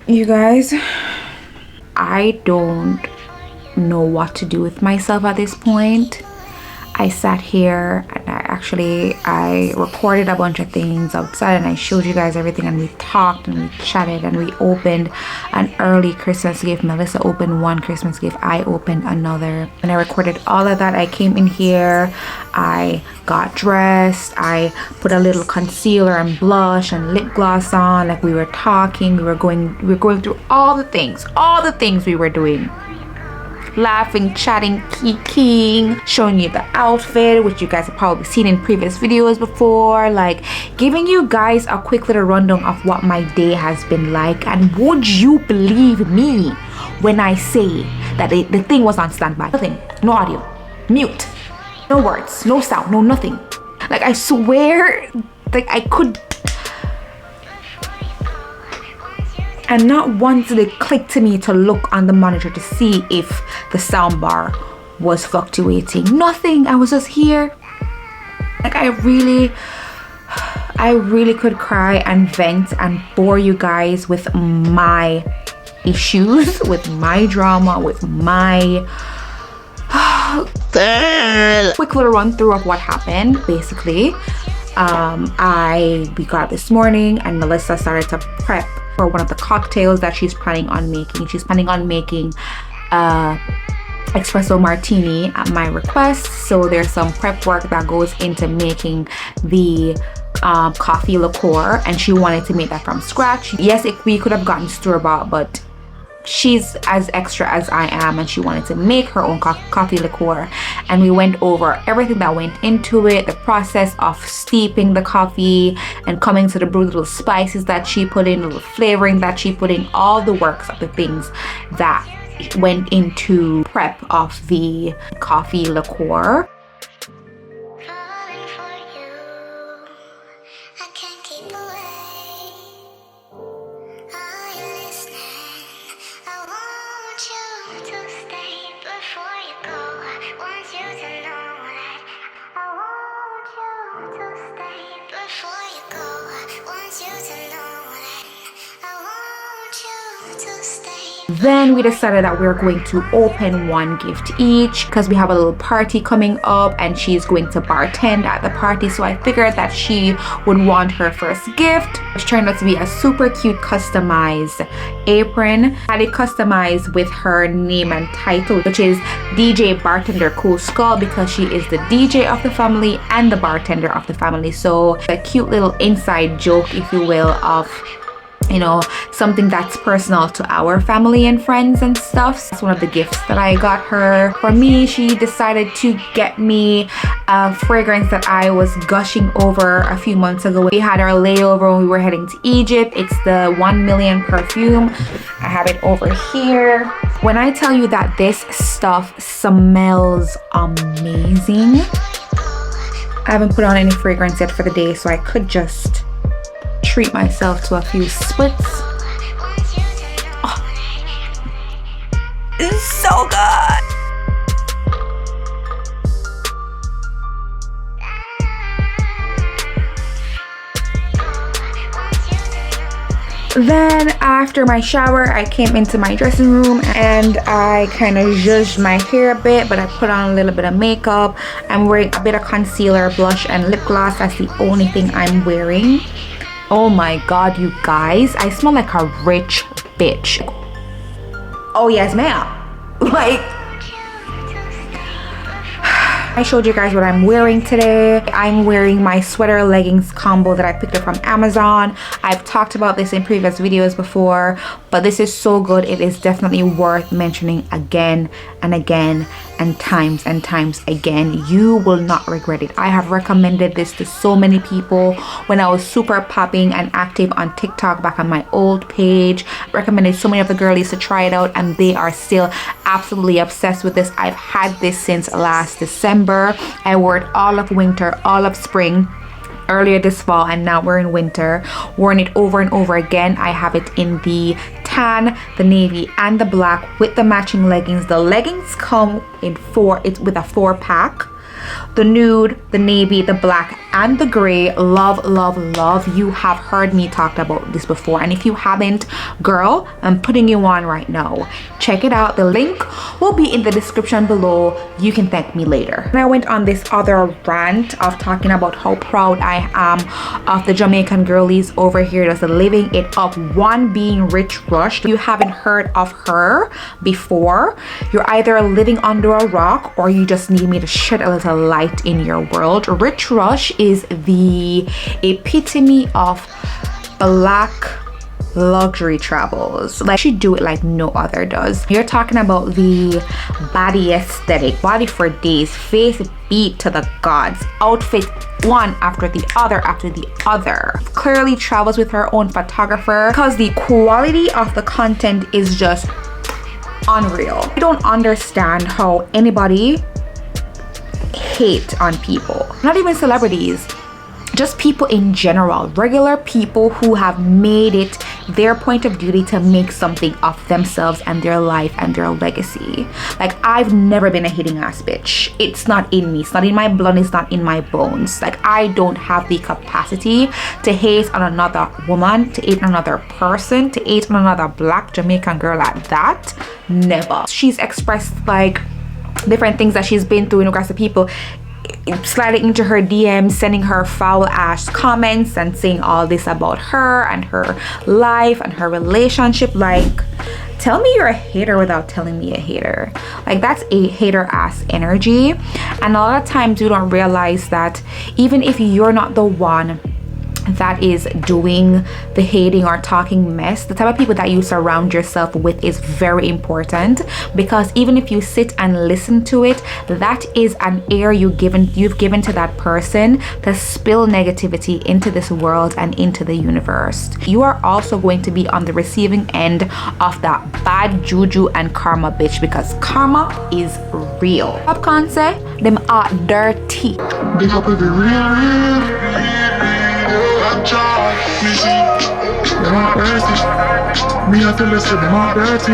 You guys, I don't know what to do with myself at this point. I sat here and I recorded a bunch of things outside and I showed you guys everything, and we talked and we chatted and we opened an early Christmas gift. Melissa opened one Christmas gift, I opened another, and I recorded all of that. I came in here, I got dressed, I put a little concealer and blush and lip gloss on, like we were talking, we were going through all the things we were doing. Laughing, chatting, kikiing, showing you the outfit, which you guys have probably seen in previous videos before, like giving you guys a quick little rundown of what my day has been like. And would you believe me when I say that the thing was on standby? Nothing, no audio, mute, no words, no sound, no nothing. Like I swear, like I could. And not once did it click to me to look on the monitor to see if the soundbar was fluctuating. Nothing. I was just here. Like I really could cry and vent and bore you guys with my issues, with my drama, with my quick little run through of what happened. Basically, we got up this morning and Melissa started to prep for one of the cocktails that she's planning on making. She's planning on making espresso martini at my request. So there's some prep work that goes into making the coffee liqueur, and she wanted to make that from scratch. Yes, we could have gotten store-bought, but she's as extra as I am and she wanted to make her own coffee liqueur. And we went over everything that went into it, the process of steeping the coffee and coming to the little spices that she put in, little flavoring that she put in, all the works of the things that went into prep of the coffee liqueur. Then we decided that we were going to open one gift each because we have a little party coming up and she's going to bartend at the party. So I figured that she would want her first gift, which turned out to be a super cute customized apron. I had it customized with her name and title, which is DJ Bartender Cool Skull, because she is the DJ of the family and the bartender of the family. So a cute little inside joke, if you will, of, you know, something that's personal to our family and friends and stuff. That's one of the gifts that I got her. For me, she decided to get me a fragrance that I was gushing over a few months ago. We had our layover when we were heading to Egypt. It's the 1 Million perfume. I have it over here. When I tell you that this stuff smells amazing, I haven't put on any fragrance yet for the day, so I could just treat myself to a few splits. Oh, it's so good. Then after my shower, I came into my dressing room and I kind of zhuzhed my hair a bit, but I put on a little bit of makeup. I'm wearing a bit of concealer, blush, and lip gloss. That's the only thing I'm wearing. Oh my god, you guys, I smell like a rich bitch. Oh yes, ma'am. Like, I showed you guys what I'm wearing today. I'm wearing my sweater leggings combo that I picked up from Amazon. I've talked about this in previous videos before, but this is so good. It is definitely worth mentioning again and again and times again. You will not regret it. I have recommended this to so many people when I was super popping and active on TikTok back on my old page. I recommended so many of the girlies to try it out and they are still absolutely obsessed with this. I've had this since last December. I wore it all of winter, all of spring, earlier this fall, and now we're in winter. Worn it over and over again. I have it in the tan, the navy, and the black with the matching leggings. The leggings come in with a 4-pack. the nude, the navy, the black, and the gray. Love, love, love. You have heard me talk about this before, and if you haven't, girl, I'm putting you on right now. Check it out. The link will be in the description below. You can thank me later. And I went on this other rant of talking about how proud I am of the Jamaican girlies over here that's living it up. One being Rich Rush. You haven't heard of her before, you're either living under a rock or you just need me to shed a little light in your world. Rich Rush is the epitome of black luxury travels. Like, she do it like no other does. You're talking about the body aesthetic, body for days, face beat to the gods, outfit one after the other. Clearly travels with her own photographer because the quality of the content is just unreal. I don't understand how anybody hate on people, not even celebrities, just people in general, regular people who have made it their point of duty to make something of themselves and their life and their legacy. Like, I've never been a hating ass bitch. It's not in me, it's not in my blood, it's not in my bones. Like, I don't have the capacity to hate on another woman, to hate on another person, to hate on another black Jamaican girl like that. Never. She's expressed like different things that she's been through in regards to people sliding into her DMs, sending her foul ass comments and saying all this about her and her life and her relationship. Like, tell me you're a hater without telling me a hater. Like, that's a hater ass energy. And a lot of times you don't realize that even if you're not the one that is doing the hating or talking mess, the type of people that you surround yourself with is very important, because even if you sit and listen to it, that is an air you've given to that person to spill negativity into this world and into the universe. You are also going to be on the receiving end of that bad juju and karma, bitch, because karma is real. Popcorn say them are dirty. Big up every real. Them are dirty. Me have to listen, them are dirty.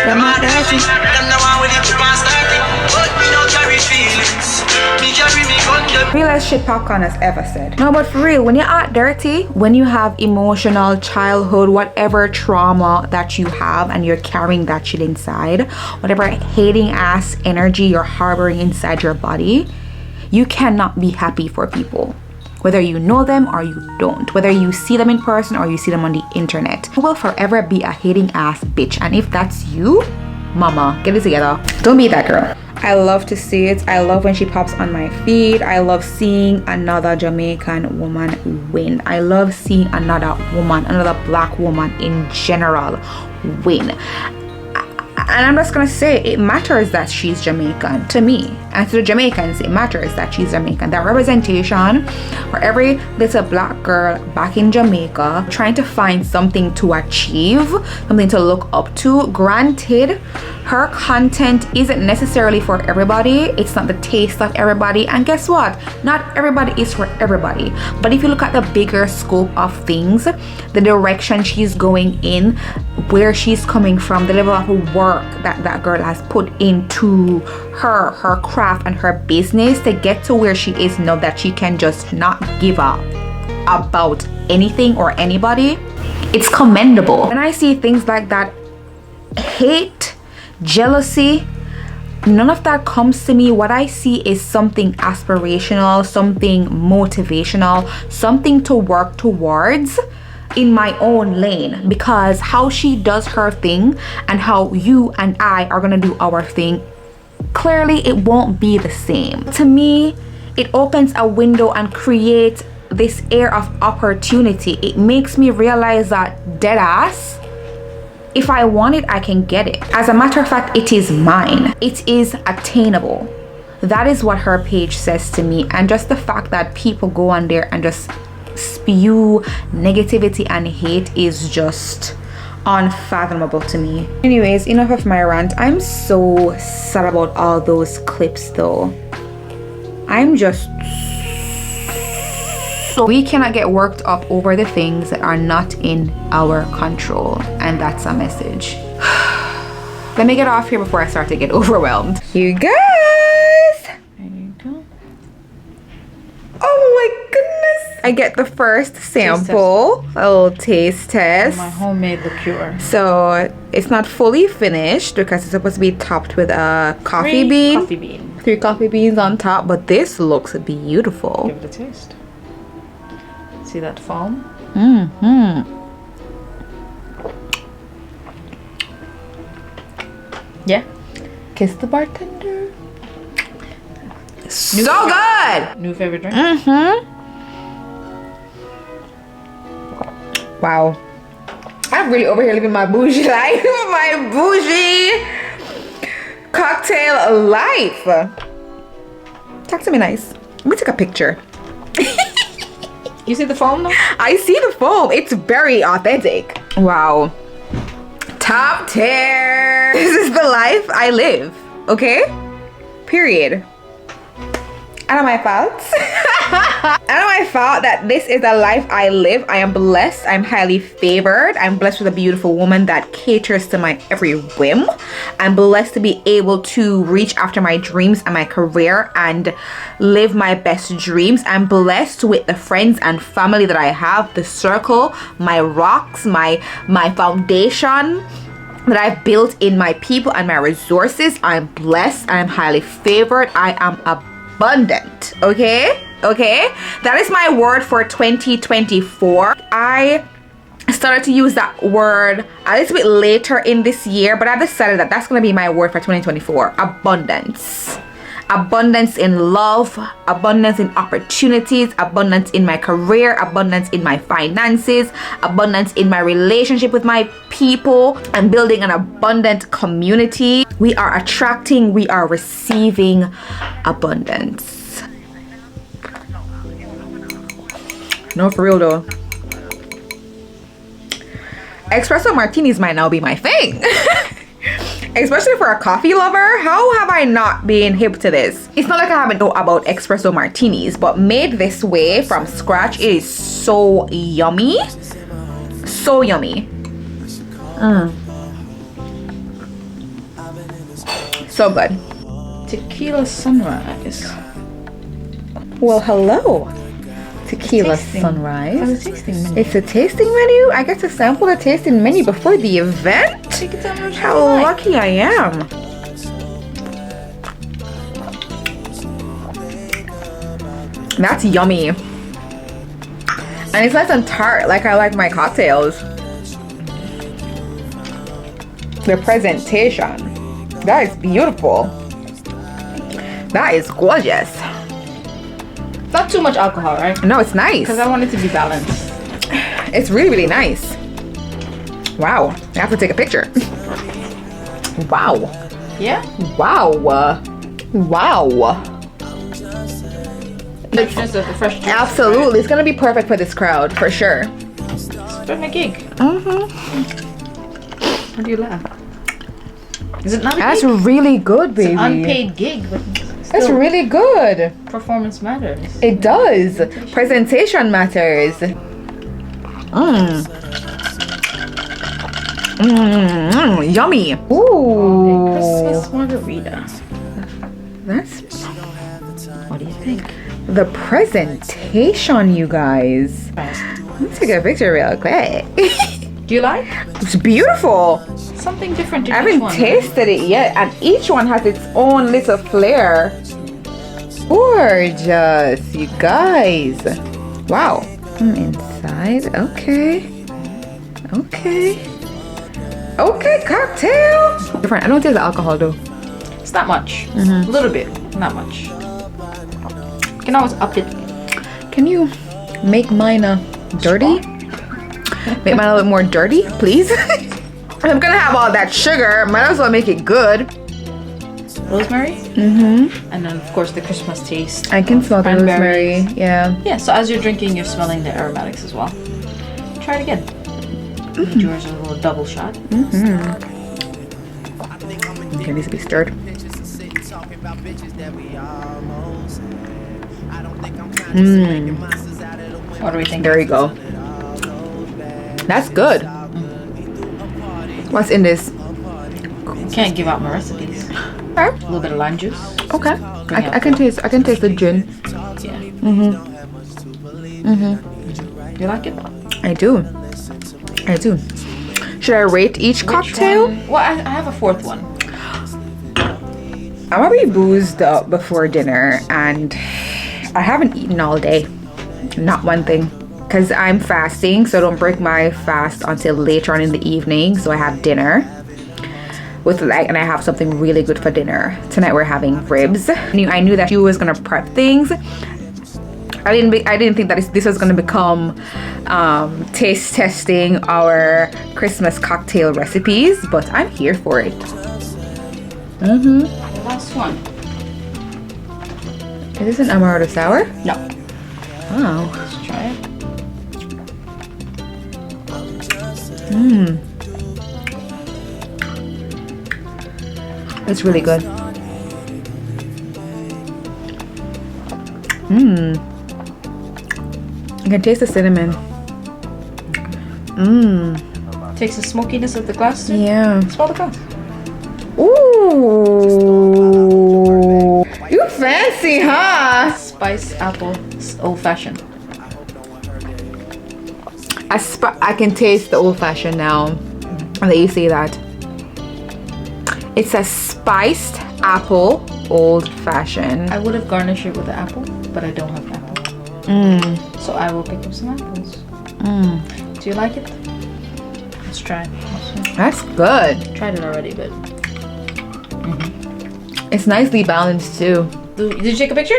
Them are dirty. Them the one with the keep on starting. But me don't carry feelings. Me carry me gun. Realest shit Popcorn has ever said. No, but for real, when you're out dirty, when you have emotional childhood, whatever trauma that you have and you're carrying that shit inside, whatever hating ass energy you're harboring inside your body, you cannot be happy for people. Whether you know them or you don't, whether you see them in person or you see them on the internet, you will forever be a hating ass bitch. And if that's you, mama, get it together. Don't be that girl. I love to see it. I love when she pops on my feed. I love seeing another Jamaican woman win. I love seeing another woman, another black woman in general win. And I'm just gonna say, it matters that she's Jamaican to me, and to the Jamaicans it matters that she's Jamaican. That representation for every little black girl back in Jamaica trying to find something to achieve, something to look up to. Granted, her content isn't necessarily for everybody, it's not the taste of everybody, and guess what, not everybody is for everybody. But if you look at the bigger scope of things, the direction she's going in, where she's coming from, the level of work that girl has put into her craft and her business to get to where she is now, that she can just not give up about anything or anybody, it's commendable. When I see things like that, hate, jealousy, none of that comes to me. What I see is something aspirational, something motivational, something to work towards in my own lane, because how she does her thing and how you and I are gonna do our thing, clearly it won't be the same. To me, it opens a window and creates this air of opportunity. It makes me realize that dead ass, if I want it, I can get it. As a matter of fact, it is mine. It is attainable. That is what her page says to me. And just the fact that people go on there and just spew negativity and hate is just unfathomable to me. Anyways, enough of my rant. I'm so sad about all those clips though. I'm just so, we cannot get worked up over the things that are not in our control, and that's a message. Let me get off here before I start to get overwhelmed. You guys, I get the first sample, a little taste test. My homemade liqueur. So it's not fully finished because it's supposed to be topped with a coffee bean. Coffee bean. 3 coffee beans on top, but this looks beautiful. Give it a taste. See that foam? Yeah. Kiss the bartender. So good! New favorite drink? Wow. I'm really over here living my bougie life. My bougie cocktail life. Talk to me nice. Let me take a picture. You see the foam though? I see the foam. It's very authentic. Wow. Top tier. This is the life I live. Okay? Period. I know my fault. I know my fault that this is the life I live. I am blessed. I'm highly favored. I'm blessed with a beautiful woman that caters to my every whim. I'm blessed to be able to reach after my dreams and my career and live my best dreams. I'm blessed with the friends and family that I have, the circle, my rocks, my foundation that I've built in my people and my resources. I'm blessed. I'm highly favored. I am abundant. Okay? That is my word for 2024. I started to use that word a little bit later in this year, but I decided that that's going to be my word for 2024. Abundance. Abundance in love, abundance in opportunities, abundance in my career, abundance in my finances, abundance in my relationship with my people, and building an abundant community. We are attracting, we are receiving abundance. No, for real though. Espresso martinis might now be my thing. Especially for a coffee lover. How have I not been hip to this? It's not like I haven't known about espresso martinis, but made this way from scratch, it is so yummy. So yummy. So good. Tequila sunrise. Well, hello. Tequila Tasting. sunrise. It's a tasting menu. It's a tasting menu. I get to sample the tasting menu before the event. Take it down. How lucky I am. That's yummy. And it's nice and tart like I like my cocktails. The presentation. That is beautiful. That is gorgeous. Not too much alcohol, right? No, it's nice. Because I want it to be balanced. It's really, really nice. Wow. I have to take a picture. Wow. Yeah? Wow. Wow. Freshness of the fresh juice. Absolutely. It's going to be perfect for this crowd, for sure. It's doing a gig. Mm-hmm. Why do you laugh? Is it not a That's gig? really good, baby. It's an unpaid gig, but That's still, really good. performance matters. It does. Presentation matters. Yummy. Ooh. Christmas margarita. That's What do you think? the presentation, you guys. Let's take a picture real quick. Do you like? It's beautiful. Something different in I each haven't one. tasted it yet, and each one has its own little flair. Gorgeous, you guys. Wow. Inside. Okay. Okay, cocktail. Different. I don't taste the alcohol though. It's not much. A little bit. Not much. You can always up it. Can you make mine dirty? Make mine a little bit more dirty, please. I'm gonna have all that sugar. Might as well make it good. Rosemary. And then of course the Christmas taste. I can of smell the cranberries. rosemary. Yeah. Yeah, so as you're drinking, you're smelling the aromatics as well. Try it again. Give yours a little double shot. Okay, needs to be stirred. What do we think? There you go. That's good. What's in this? Can't give out my recipes. Okay. A little bit of lime juice. Okay. I can taste the gin. Yeah. You like it? I do. Should I rate each cocktail? Well, I have a fourth one. I'm already boozed up before dinner and I haven't eaten all day. Not one thing. Because I'm fasting, so I don't break my fast until later on in the evening. So I have dinner with and I have something really good for dinner. Tonight we're having ribs. I knew that you was gonna prep things. I didn't think that this was gonna become taste testing our Christmas cocktail recipes, but I'm here for it. The last one. Is this an amaretto sour? No. Oh. Let's try it. It's really good. You can taste the cinnamon. Takes the smokiness of the glass too. Yeah. Smell the glass. Ooh. You fancy, huh? Spice apple old fashioned. I can taste the old fashioned now. That you say that. It's a spiced apple old fashioned. I would have garnished it with the apple, but I don't have apple. So I will pick up some apples. Do you like it? Let's try it. That's good. Tried it already, but It's nicely balanced too. did you take a picture?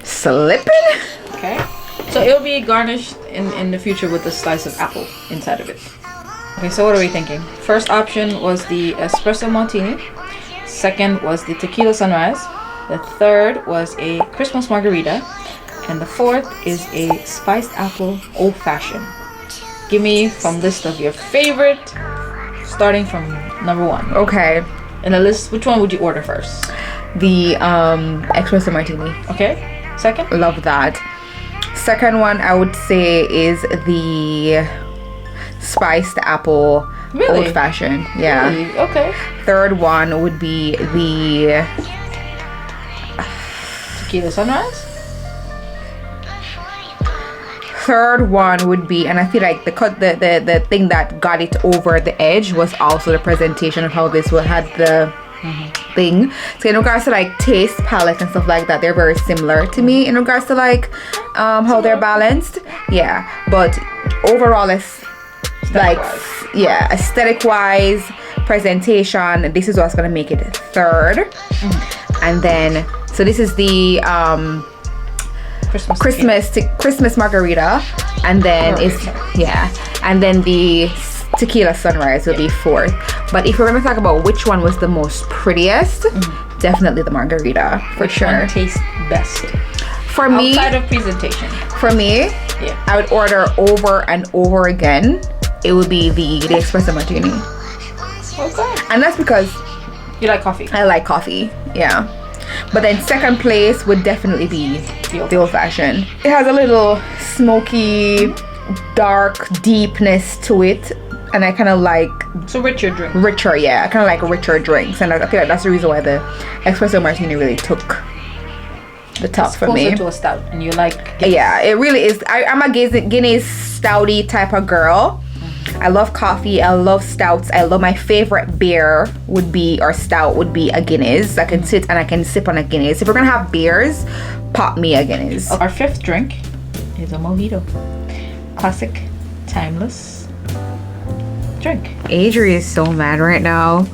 Slipping? Okay. So it'll be garnished in the future with a slice of apple inside of it. Okay, so what are we thinking? First option was the espresso martini. Second was the tequila sunrise. The third was a Christmas margarita. And the fourth is a spiced apple old fashioned. Give me from list of your favorite, starting from number one. Okay. In a list, which one would you order first? The espresso martini. Okay. Second? Love that. Second one I would say is the spiced apple Really? old fashioned. Yeah. Really? Okay. Third one would be the Tequila sunrise? third one would be, and I feel like the thing that got it over the edge was also the presentation of how this one had the thing. So in regards to like taste palette and stuff like that, they're very similar to me in regards to like how they're balanced. Yeah, but overall it's like aesthetic wise, presentation, this is what's gonna make it third. And then so this is the Christmas margarita, and then and then the tequila sunrise will be fourth. But if we're gonna talk about which one was the most prettiest, definitely the margarita for sure. Which one tastes best? For me, outside of presentation. For me, I would order over and over again. It would be the espresso martini. Okay. And that's because you like coffee. I like coffee. Yeah. But then second place would definitely be the old fashioned. It has a little smoky, dark deepness to it, and I kind of like richer drink. Richer, yeah. I kind of like richer drinks, and I feel like that's the reason why the espresso martini really took the top for me. It's closer to a stout, and you like Guinness. Yeah, it really is. I'm a Guinness stouty type of girl. I love coffee, I love stouts. I love, my favorite beer would be, or stout would be, a Guinness. I can sit and I can sip on a Guinness. If we're gonna have beers, pop me a Guinness. Our fifth drink is a mojito. Classic, timeless drink. Adri is so mad right now.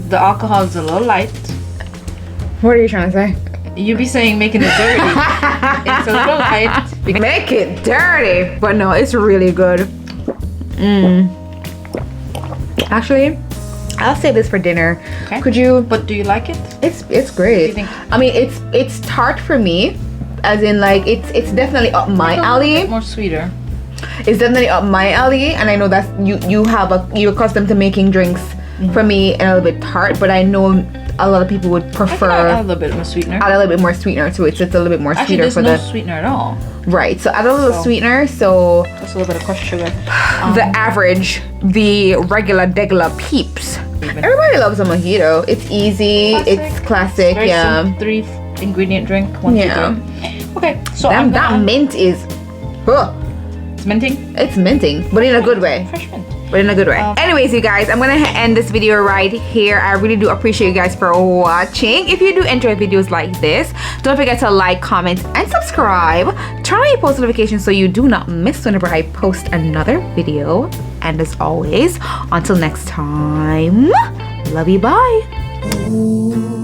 The alcohol is a little light. What are you trying to say? You be saying making it dirty. It's a little light. Make it dirty. But no, it's really good. Actually, I'll save this for dinner. Okay. Could you? But do you like it? It's great. Do you think? I mean, it's tart for me, as in like it's definitely up my alley. A bit more sweeter. It's definitely up my alley, and I know that you're accustomed to making drinks for me and a little bit tart, but I know a lot of people would prefer a little bit more sweetener. A little bit more sweetener to it, so it's a little bit more Actually, sweeter there's for no the sweetener at all. Right, so add a little sweetener, so just a little bit of crushed sugar. the average, the regular peeps. Everybody loves a mojito. It's easy, it's classic, Very yeah. simple, 3 ingredient drink, 1, 2, 3. Okay, so that mint is, it's minting? it's minting, but in a good way. Fresh mint. But in a good way. Anyways, you guys, I'm gonna end this video right here. I really do appreciate you guys for watching. If you do enjoy videos like this, don't forget to like, comment, and subscribe. Turn on your post notifications so you do not miss whenever I post another video. And as always, until next time, love you, bye.